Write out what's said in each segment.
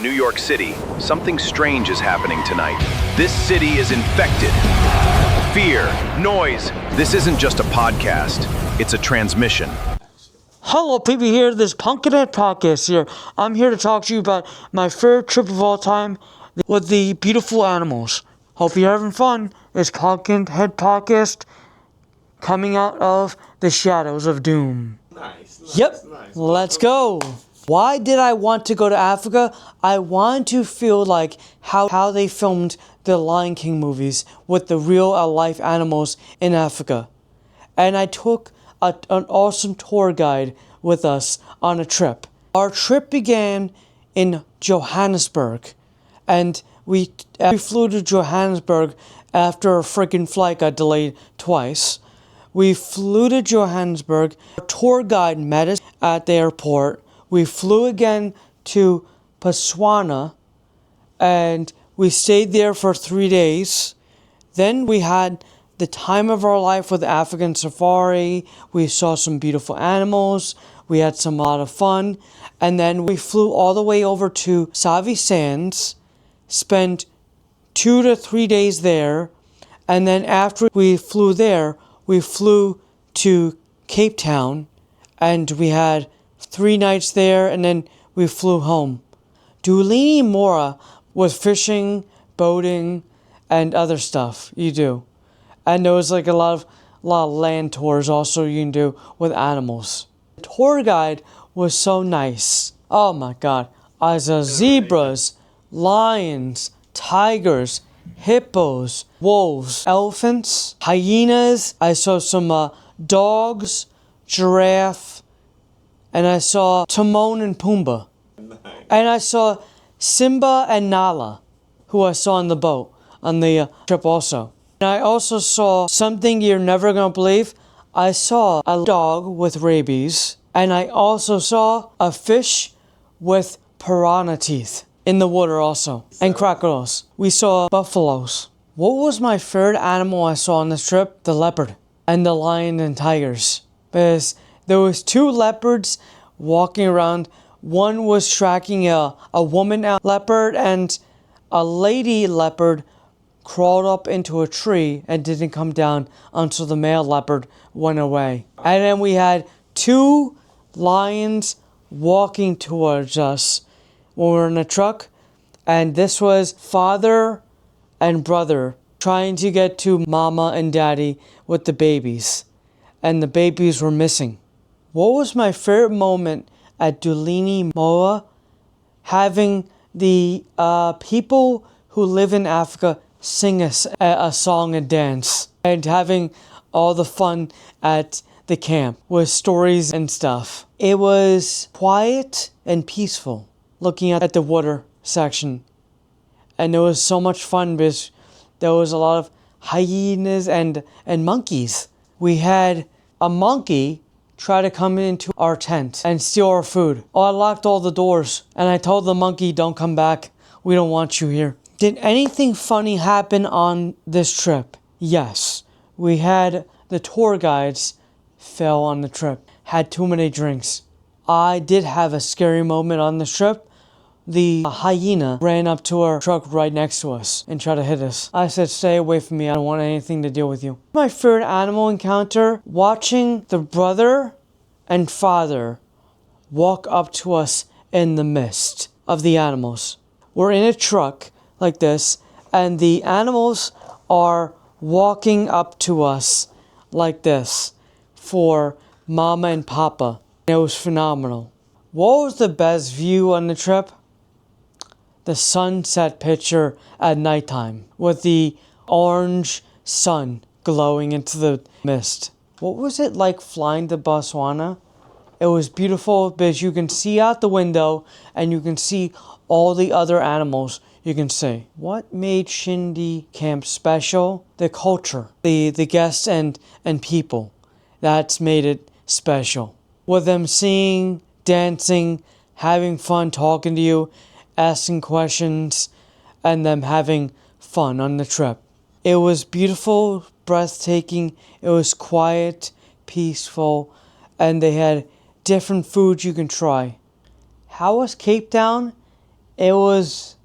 New York City, something strange is happening tonight. This city is infected. Fear, noise. This isn't just a podcast, it's a transmission. Hello people here, this Punkin'Head Podcast here. I'm here to talk to you about my favorite trip of all time with the beautiful animals. Hope you're having fun. It's Punkin'Head Podcast coming out of the shadows of doom. Nice. Let's go. Why did I want to go to Africa? I wanted to feel like how they filmed the Lion King movies with the real life animals in Africa. And I took an awesome tour guide with us on a trip. Our trip began in Johannesburg, and we flew to Johannesburg after a freaking flight got delayed twice. We flew to Johannesburg. Our tour guide met us at the airport. We flew again to Botswana, and we stayed there for 3 days. Then we had the time of our life with African safari. We saw some beautiful animals. We had a lot of fun. And then we flew all the way over to Savi Sands, spent 2 to 3 days there. And then after we flew there, we flew to Cape Town, and we had 3 nights there, and then we flew home. Dulini Mora was fishing, boating, and other stuff you do. And there was like a lot of land tours also you can do with animals. The tour guide was so nice. Oh my god. I saw zebras, lions, tigers, hippos, wolves, elephants, hyenas. I saw some dogs, giraffe, and I saw Timon and Pumbaa. Nice. And I saw Simba and Nala, who I saw on the boat, on the trip also. And I also saw something you're never going to believe. I saw a dog with rabies, and I also saw a fish with piranha teeth in the water also, and crocodiles. We saw buffaloes. What was my favorite animal I saw on this trip? The leopard and the lion and tigers. Because there was 2 leopards walking around. One was tracking a woman leopard, and a lady leopard crawled up into a tree and didn't come down until the male leopard went away. And then we had 2 lions walking towards us when we were in a truck, and this was father and brother trying to get to mama and daddy with the babies, and the babies were missing. What was my favorite moment at Dulini Moa? Having the people who live in Africa sing a song and dance, and having all the fun at the camp with stories and stuff. It was quiet and peaceful looking at the water section, and it was so much fun because there was a lot of hyenas and monkeys. We had a monkey try to come into our tent and steal our food. Oh, I locked all the doors, and I told the monkey, don't come back. We don't want you here. Did anything funny happen on this trip? Yes. We had the tour guides fell on the trip, had too many drinks. I did have a scary moment on this trip. The hyena ran up to our truck right next to us and tried to hit us. I said, stay away from me. I don't want anything to deal with you. My favorite animal encounter, watching the brother and father walk up to us in the midst of the animals. We're in a truck like this, and the animals are walking up to us like this for mama and papa. It was phenomenal. What was the best view on the trip? The sunset picture at nighttime with the orange sun glowing into the mist. What was it like flying to Botswana? It was beautiful because you can see out the window and you can see all the other animals you can see. What made Shindy Camp special? The culture, the guests and people. That's made it special. With them singing, dancing, having fun, talking to you, asking questions, and them having fun on the trip. It was beautiful, breathtaking. It was quiet, peaceful, and they had different foods you can try. How was Cape Town? It was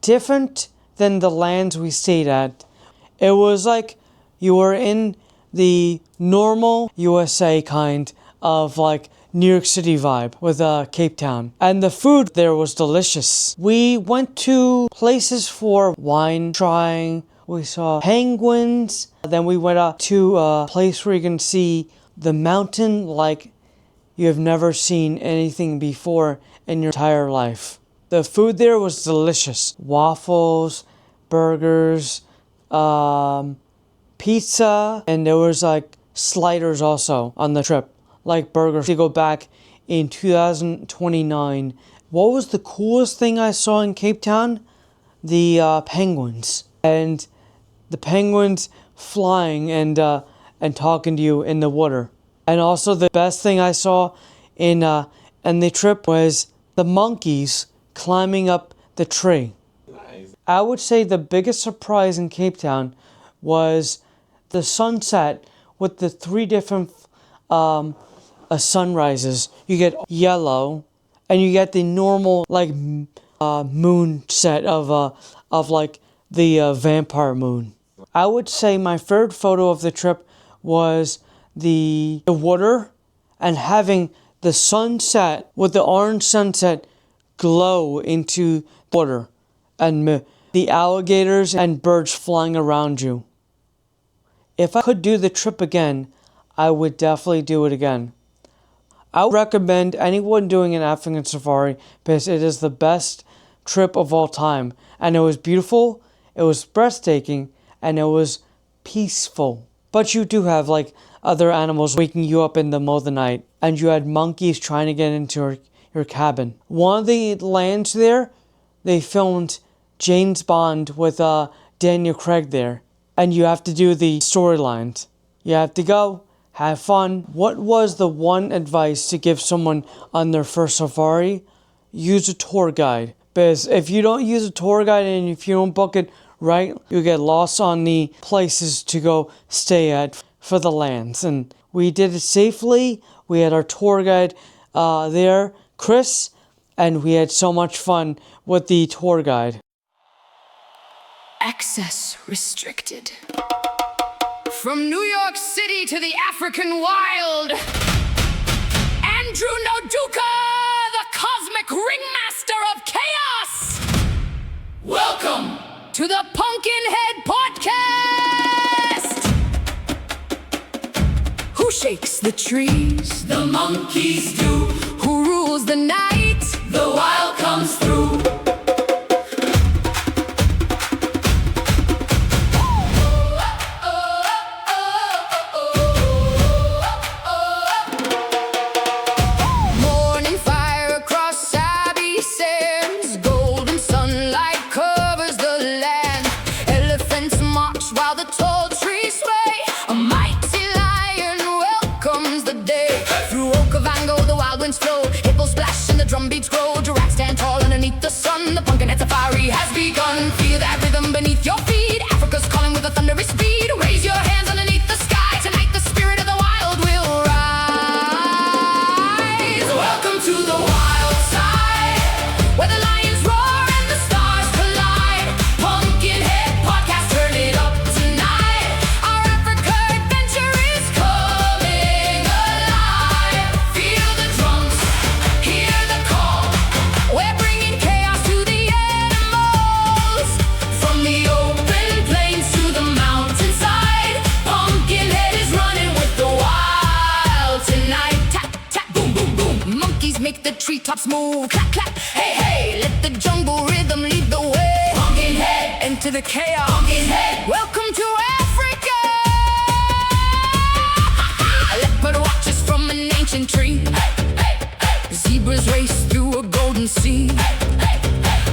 different than the lands we stayed at. It was like you were in the normal USA kind of like New York City vibe with Cape Town. And the food there was delicious. We went to places for wine trying. We saw penguins. Then we went up to a place where you can see the mountain like you have never seen anything before in your entire life. The food there was delicious. Waffles, burgers, pizza, and there was like sliders also on the trip, like burgers. To go back in 2029. What was the coolest thing I saw in Cape Town? The penguins. And the penguins flying and talking to you in the water. And also the best thing I saw in the trip was the monkeys climbing up the tree. Nice. I would say the biggest surprise in Cape Town was the sunset with the 3 different sunrises. You get yellow, and you get the normal like moon set of like the vampire moon. I would say my third photo of the trip was the water and having the sunset with the orange sunset glow into water and the alligators and birds flying around you. If I could do the trip again, I would definitely do it again. I would recommend anyone doing an African safari because it is the best trip of all time. And it was beautiful, it was breathtaking, and it was peaceful. But you do have like other animals waking you up in the middle of the night. And you had monkeys trying to get into your cabin. One of the lands there, they filmed James Bond with Daniel Craig there. And you have to do the storylines. You have to go, have fun. What was the one advice to give someone on their first safari? Use a tour guide. Because if you don't use a tour guide and if you don't book it right, you get lost on the places to go stay at for the lands. And we did it safely. We had our tour guide there, Chris, and we had so much fun with the tour guide. Access restricted. From New York City to the African wild, Andrew Noduka, the cosmic ringmaster of chaos. Welcome to the Punkin'Head Podcast. Who shakes the trees? The monkeys do. Who rules the night? The wild comes through. Drum beats grow, giraffes stand tall underneath the sun. The Punkin'Head safari has begun. Feel that rhythm beneath your feet. Africa's calling with a thunderous speed. Raise your hands underneath the sky. Tonight the spirit of the wild will rise. Welcome to the wild side, where the lions roar and the stars collide. Punkin'Head Podcast, turn it up tonight. Our Africa adventure is coming alive. Feel the drums, hear the call. We're bringing chaos to the animals. From the open plains to the mountainside, Punkin'Head is running with the wild tonight. Tap, tap, boom, boom, boom. Monkeys make the treetops move. Clap, clap, hey, hey. Let the jungle rhythm lead the way. Punkin'Head, into the chaos. Punkin'Head, welcome to Africa. Leopard watches from an ancient tree. Zebras race through a golden sea.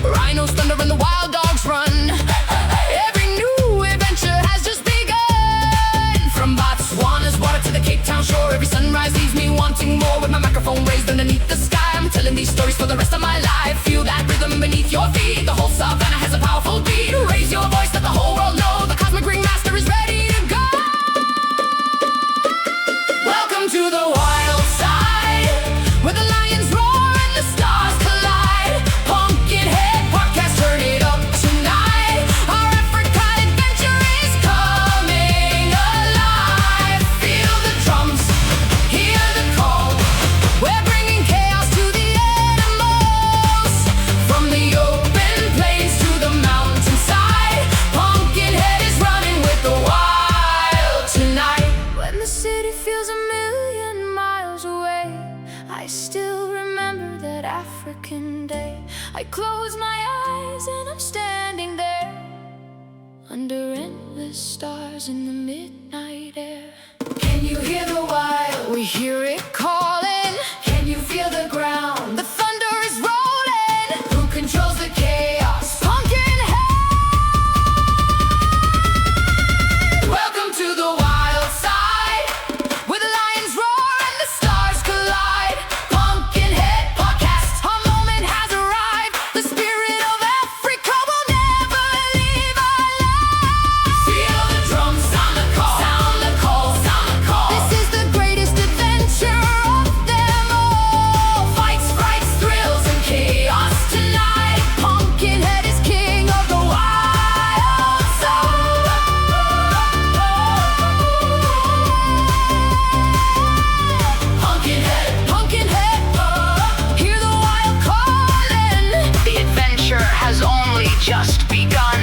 Rhinos thunder and the wild dogs run. Every new adventure has just begun. From Botswana's water to the Cape Town shore, every sunrise leaves me wanting more. With my microphone raised underneath the sky, I'm telling these stories for the rest of my life. Feel that rhythm beneath your feet. The whole savannah has a powerful beat. Raise your voice, let the whole world know the close my eyes and I'm standing there under endless stars in the midnight air. Can you hear the wild? We hear it calling. Can you feel the ground? The thunder is rolling. Who controls the chaos? Punkin'Head! Welcome to the wild side, where the lions roar and the stars collide. Punkin'Head Podcast, our moment has arrived. The spirit of Africa will never leave our lives. Feel the drums sound the call, sound the call, sound the call. This is the greatest adventure of them all. Fights, frights, thrills, and chaos tonight. Punkin'Head is king of the wild side. Punkin'Head, Punkin'Head, hear the wild calling. The adventure has only just begun.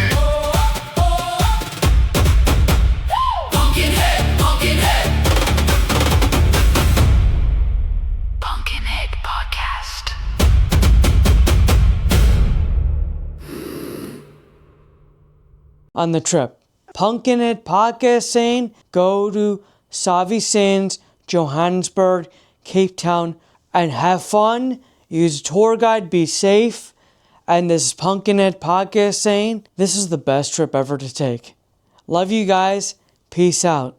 Punkin'Head, Punkin'Head. Punkin'Head Podcast. On the trip, Punkin'Head Podcast saying go to Savi Sands, Johannesburg, Cape Town, and have fun. Use a tour guide, be safe. And this is Punkin'Head Podcast saying this is the best trip ever to take. Love you guys. Peace out.